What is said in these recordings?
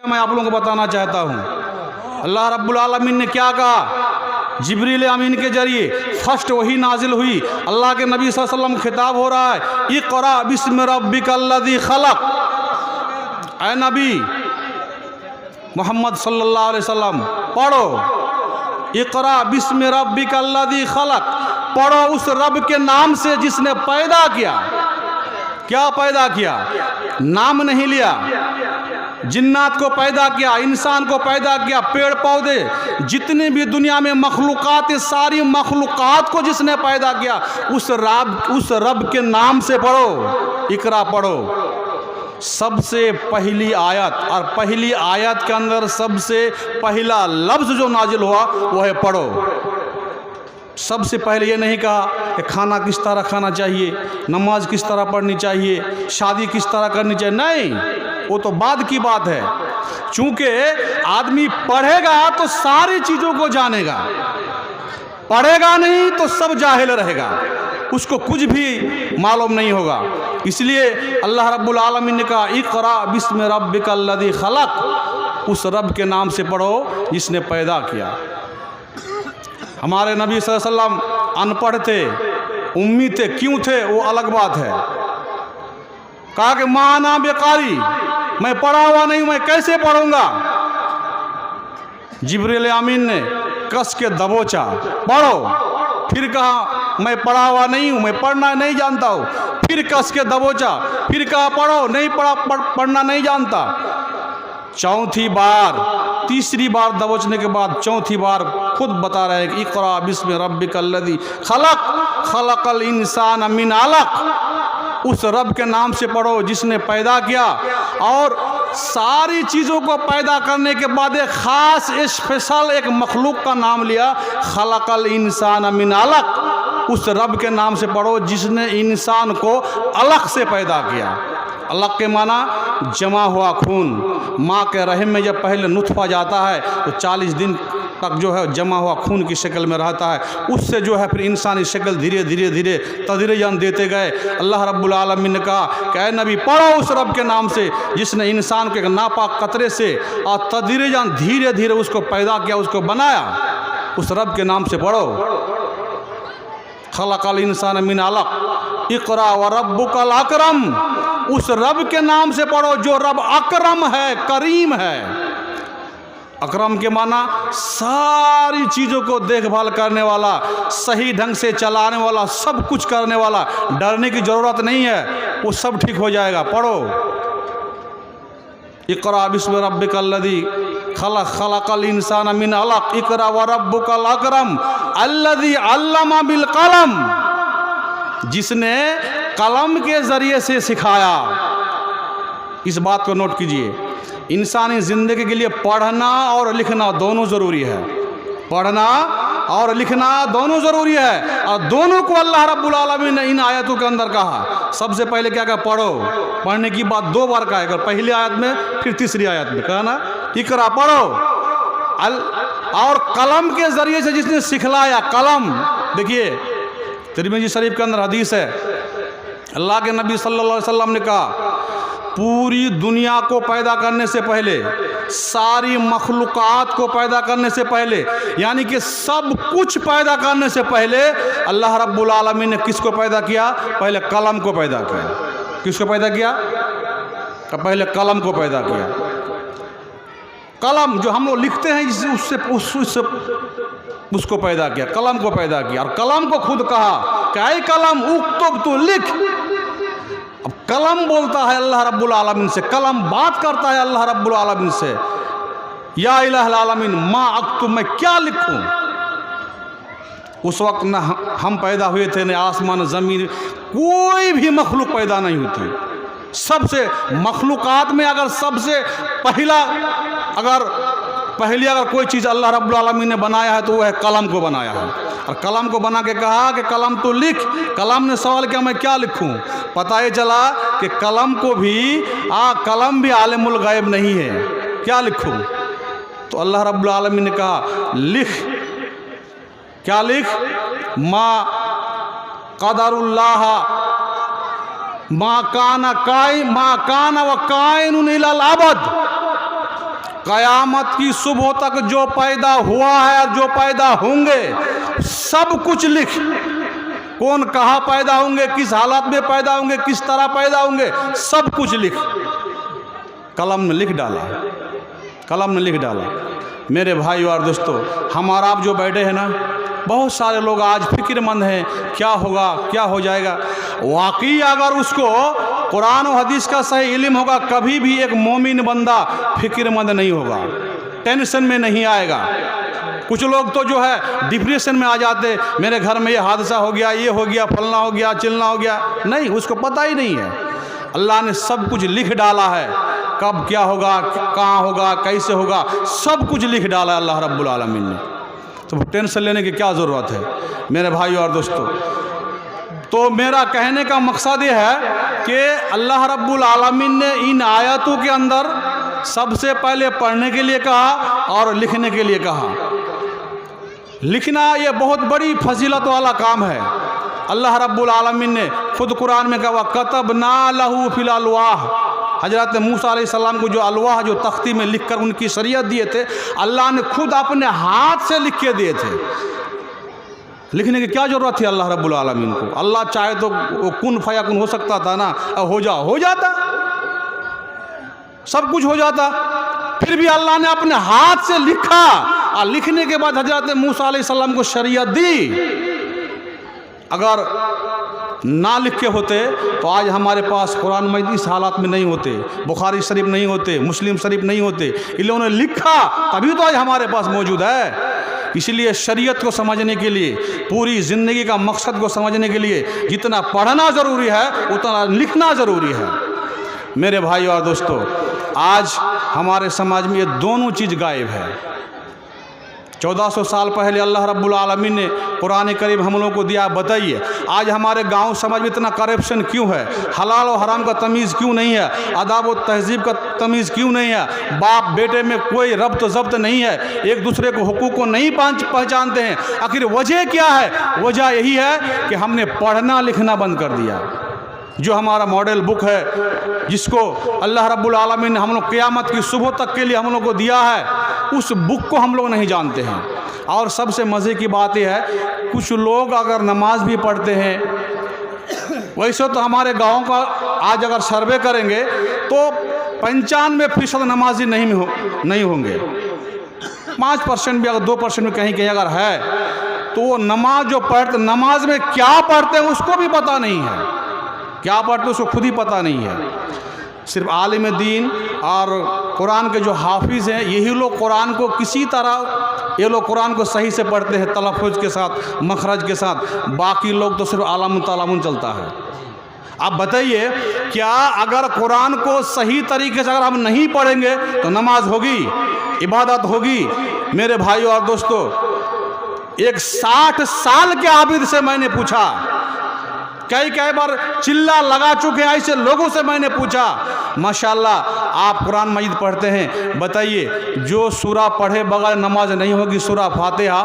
मैं आप लोगों को बताना चाहता हूँ। अल्लाह रब्बुल आलमीन ने क्या कहा? जिब्रील अमीन के जरिए फर्स्ट वही नाजिल हुई। अल्लाह के नबी सल्लल्लाहु अलैहि वसल्लम खिताब हो रहा है, इक़रा बिस्मि रब्बिकल्लज़ी खलक़। ऐ नबी मोहम्मद सल्लल्लाहु अलैहि वसल्लम पढ़ो, इक़रा बिस्मि रब्बिकल्लज़ी खलक़, पढ़ो उस रब के नाम से जिसने पैदा किया। क्या पैदा किया? नाम नहीं लिया। जिन्नात को पैदा किया, इंसान को पैदा किया, पेड़ पौधे जितनी भी दुनिया में मखलूक़ात, सारी मखलूक़ात को जिसने पैदा किया उस रब के नाम से पढ़ो, इकरा पढ़ो। सबसे पहली आयत, और पहली आयत के अंदर सबसे पहला लफ्ज़ जो नाजिल हुआ वो है पढ़ो। सबसे पहले ये नहीं कहा कि खाना किस तरह खाना चाहिए, नमाज किस तरह पढ़नी चाहिए, शादी किस तरह करनी चाहिए, नहीं, वो तो बाद की बात है। चूँकि आदमी पढ़ेगा तो सारी चीज़ों को जानेगा, पढ़ेगा नहीं तो सब जाहिल रहेगा, उसको कुछ भी मालूम नहीं होगा। इसलिए अल्लाह रब्बुल आलमीन ने कहा, इक़रा बिस्मि रब्बिकल्लज़ी खलक़, उस रब के नाम से पढ़ो जिसने पैदा किया। हमारे नबी सल्लल्लाहु अलैहि वसल्लम अनपढ़ थे, उम्मी थे, क्यों थे वो अलग बात है। कहा कि मां ना बेकारी, मैं पढ़ा हुआ नहीं, मैं कैसे पढ़ूंगा। जिब्रील अमीन ने कस के दबोचा, पढ़ो। फिर कहा मैं पढ़ा हुआ नहीं हूँ, मैं पढ़ना नहीं जानता हूँ। फिर कस के दबोचा, फिर कहा पढ़ो, नहीं पढ़ना नहीं जानता। चौथी बार, तीसरी बार दबोचने के बाद चौथी बार खुद बता रहे हैं कि इक़रा बिस्मि रब्बिकल्लज़ी खलक़, खलक़ल इंसान मिन अलक़, उस रब के नाम से पढ़ो जिसने पैदा किया। और सारी चीज़ों को पैदा करने के बाद एक ख़ास स्पेशल एक मखलूक का नाम लिया, खलक़ल इंसान मिन अलक़, उस रब के नाम से पढ़ो जिसने इंसान को अलग से पैदा किया। अलग के माना जमा हुआ खून। माँ के रहम में जब पहले नुतफ़ा जाता है तो 40 दिन तक जो है जमा हुआ खून की शक्ल में रहता है, उससे जो है फिर इंसानी शक्ल धीरे धीरे धीरे तदरीजन देते गए। अल्लाह रब्बुल आलमीन ने कहा कि ऐ नबी पढ़ो उस रब के नाम से जिसने इंसान को एक नापाक कतरे से और तदरीजन धीरे धीरे उसको पैदा किया, उसको बनाया, उस रब के नाम से पढ़ो। खलक़ल इंसान मिन अलक़, इक़रा व रब्बुकल अकरम, उस रब के नाम से पढ़ो जो रब अकरम है, करीम है। अकरम के माना सारी चीज़ों को देखभाल करने वाला, सही ढंग से चलाने वाला, सब कुछ करने वाला, डरने की ज़रूरत नहीं है, वो सब ठीक हो जाएगा। पढ़ो, इक़रा बिस्मि रब्बिकल्लज़ी खलक़, खलक़ल इंसान मिन अलक़, इक़रा व रब्बुकल अकरम अल्लज़ी अल्लमा बिल कलम, जिसने कलम के ज़रिए से सिखाया। इस बात को नोट कीजिए, इंसानी ज़िंदगी के लिए पढ़ना और लिखना दोनों ज़रूरी है। पढ़ना और लिखना दोनों ज़रूरी है, और दोनों को अल्लाह रब्बुल आलमीन ने इन आयतों के अंदर कहा। सबसे पहले क्या कहा? पढ़ो। पढ़ने की बात 2 बार कहा, पहली आयत में फिर तीसरी आयत में कहा ना, इक़रा पढ़ो। और कलम के ज़रिए से जिसने सिखलाया, कलम देखिए तिरमिज़ी शरीफ के अंदर हदीस है, अल्लाह के नबी सल्लल्लाहु अलैहि वसल्लम ने कहा पूरी दुनिया को पैदा करने से पहले, सारी मखलूक़ात को पैदा करने से पहले, यानी कि सब कुछ पैदा करने से पहले अल्लाह रब्बुल आलमीन ने किसको पैदा किया? पहले कलम को पैदा किया। किसको पैदा किया? पहले कलम को पैदा किया। कलम जो हम लोग लिखते हैं उससे उसको पैदा किया, कलम को पैदा किया। और कलम को खुद कहा कि ऐ कलम उक्तुब, तू लिख। अब कलम बोलता है अल्लाह रब्बुल आलमीन से, कलम बात करता है अल्लाह रब्बुल आलमीन से, या इलाहुल आलमीन मा अक्तुब, मैं क्या लिखूं। उस वक्त न हम पैदा हुए थे, न आसमान ज़मीन, कोई भी मखलूक पैदा नहीं हुई। सबसे मखलूक़ात में अगर सबसे पहली अगर कोई चीज़ अल्लाह रब्बुल आलमीन ने बनाया है तो वो है कलम को बनाया है। और कलम को बना के कहा कि कलम तो लिख। कलम ने सवाल किया मैं क्या लिखूं। पता ये चला कि कलम भी आलिमुल गैब नहीं है, क्या लिखूं। तो अल्लाह रब्बुल आलमीन ने कहा लिख। क्या लिख? मा क़दरुल्लाह मा काना व काइनुन इलल अबद, क़यामत की सुबह तक जो पैदा हुआ है और जो पैदा होंगे सब कुछ लिख। कौन कहाँ पैदा होंगे, किस हालत में पैदा होंगे, किस तरह पैदा होंगे, सब कुछ लिख। कलम ने लिख डाला, कलम ने लिख डाला। मेरे भाई और दोस्तों, हमारा आप जो बैठे हैं ना, बहुत सारे लोग आज फिक्रमंद हैं, क्या होगा, क्या हो जाएगा। वाकई अगर उसको कुरान और हदीस का सही इल्म होगा, कभी भी एक मोमिन बंदा फिक्रमंद नहीं होगा, टेंशन में नहीं आएगा। कुछ लोग तो जो है डिप्रेशन में आ जाते, मेरे घर में ये हादसा हो गया, ये हो गया, फलना हो गया, चिलना हो गया। नहीं, उसको पता ही नहीं है। अल्लाह ने सब कुछ लिख डाला है, कब क्या होगा, कहाँ होगा, कैसे होगा, सब कुछ लिख डाला है अल्लाह रब्बुल आलमीन ने। तो टेंशन लेने की क्या ज़रूरत है मेरे भाई और दोस्तों। तो मेरा कहने का मकसद ये है कि अल्लाह रब्बुल आलमीन ने इन आयतों के अंदर सबसे पहले पढ़ने के लिए कहा और लिखने के लिए कहा। लिखना ये बहुत बड़ी फजीलत वाला काम है। अल्लाह रब्बुल आलमीन ने खुद कुरान में कहा, कतबना लहू फिल अलवाह। हजरत मूसा अलैहिस्सलाम को जो अलवाह, जो तख्ती में लिखकर उनकी शरीयत दिए थे, अल्लाह ने खुद अपने हाथ से लिख के दिए थे। लिखने की क्या ज़रूरत थी अल्लाह रब्बुल आलमीन को। अल्लाह चाहे तो वो कुन फयाकुन हो सकता था ना, हो जाता, सब कुछ हो जाता। फिर भी अल्लाह ने अपने हाथ से लिखा और लिखने के बाद हजरत मूसा अलैहिस्सलाम को शरीयत दी। अगर ना लिखे होते तो आज हमारे पास कुरान मजीद इस हालात में नहीं होते, बुखारी शरीफ नहीं होते, मुस्लिम शरीफ नहीं होते। इन्होंने लिखा तभी तो आज हमारे पास मौजूद है। इसलिए शरीयत को समझने के लिए, पूरी ज़िंदगी का मकसद को समझने के लिए जितना पढ़ना ज़रूरी है उतना लिखना ज़रूरी है। मेरे भाई और दोस्तों, आज हमारे समाज में ये दोनों चीज़ गायब है। 1400 साल पहले अल्लाह रब्बुल आलमीन ने कुरान करीम हम लोगों को दिया। बताइए आज हमारे गांव समाज में इतना करप्शन क्यों है, हलाल और हराम का तमीज़ क्यों नहीं है, अदाब और तहजीब का तमीज़ क्यों नहीं है, बाप बेटे में कोई रब्त ज़ब्त नहीं है, एक दूसरे को हुकूक को नहीं पहचानते हैं। आखिर वजह क्या है? वजह यही है कि हमने पढ़ना लिखना बंद कर दिया। जो हमारा मॉडल बुक है, जिसको अल्लाह रब्बुल आलमीन ने हम लोग क़यामत की सुबह तक के लिए हम लोग को दिया है, उस बुक को हम लोग नहीं जानते हैं। और सबसे मज़े की बात यह है, कुछ लोग अगर नमाज भी पढ़ते हैं, वैसे तो हमारे गाँव का आज अगर सर्वे करेंगे तो 95% नमाजी नहीं होंगे। 5% भी, अगर 2% में कहीं कहीं अगर है तो वो नमाज जो पढ़ते, नमाज में क्या पढ़ते हैं उसको भी पता नहीं है। क्या पढ़ते उसको खुद ही पता नहीं है। सिर्फ आलिम दीन और कुरान के जो हाफिज़ हैं, यही लोग कुरान को किसी तरह, ये लोग कुरान को सही से पढ़ते हैं, तलफ़ुज़ के साथ, मखरज के साथ। बाकी लोग तो सिर्फ आलम तालमुन चलता है। आप बताइए, क्या अगर कुरान को सही तरीके से अगर हम नहीं पढ़ेंगे तो नमाज होगी, इबादत होगी? मेरे भाई और दोस्तों, एक 60 साल के आबिद से मैंने पूछा, कई बार चिल्ला लगा चुके हैं ऐसे लोगों से मैंने पूछा, माशाल्लाह आप कुरान मजीद पढ़ते हैं, बताइए जो सूरा पढ़े बगैर नमाज नहीं होगी, सूरा फातिहा,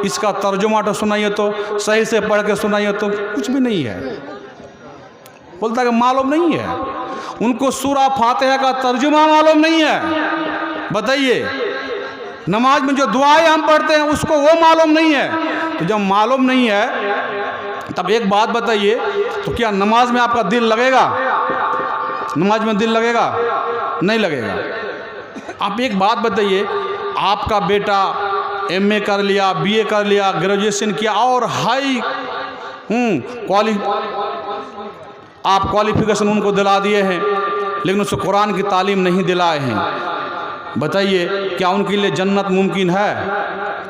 इसका तर्जुमा तो सुनाइए, तो सही से पढ़ के सुनाइए। तो कुछ भी नहीं है, बोलता है कि मालूम नहीं है उनको, सूरा फातिहा का तर्जुमा मालूम नहीं है। बताइए, नमाज में जो दुआएं हम पढ़ते हैं उसको वो मालूम नहीं है। तो जब मालूम नहीं है तब एक बात बताइए, तो क्या नमाज में आपका दिल लगेगा? नमाज में दिल लगेगा? नहीं लगेगा। आप एक बात बताइए, आपका बेटा MA कर लिया, BA कर लिया, ग्रेजुएशन किया और हाई आप क्वालिफिकेशन उनको दिला दिए हैं, लेकिन उसको कुरान की तालीम नहीं दिलाए हैं। बताइए, क्या उनके लिए जन्नत मुमकिन है?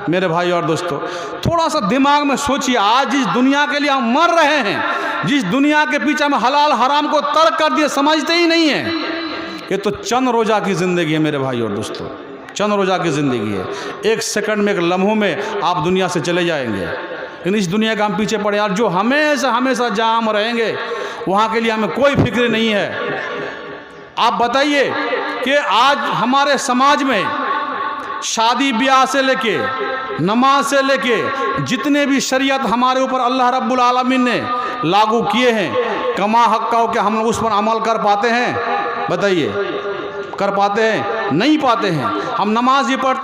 मेरे भाई और दोस्तों, थोड़ा सा दिमाग में सोचिए, आज जिस दुनिया के लिए हम मर रहे हैं, जिस दुनिया के पीछे हम हलाल हराम को तर्क कर दिए, समझते ही नहीं है। ये तो चंद रोज़ा की ज़िंदगी है मेरे भाई और दोस्तों, चंद रोज़ा की ज़िंदगी है। एक सेकंड में, एक लम्हों में आप दुनिया से चले जाएंगे। लेकिन इस दुनिया का हम पीछे पड़े यार, जो हमेशा हमेशा जहाँ हम रहेंगे वहाँ के लिए हमें कोई फिक्र नहीं है। आप बताइए कि आज हमारे समाज में शादी ब्याह से लेके, नमाज से लेके, जितने भी शरीयत हमारे ऊपर अल्लाह रब्बुल आलमीन ने लागू किए हैं, कमा हक़ का हो के हम लोग उस पर अमल कर पाते हैं? बताइए, कर पाते हैं? नहीं पाते हैं। हम नमाज ये पढ़ते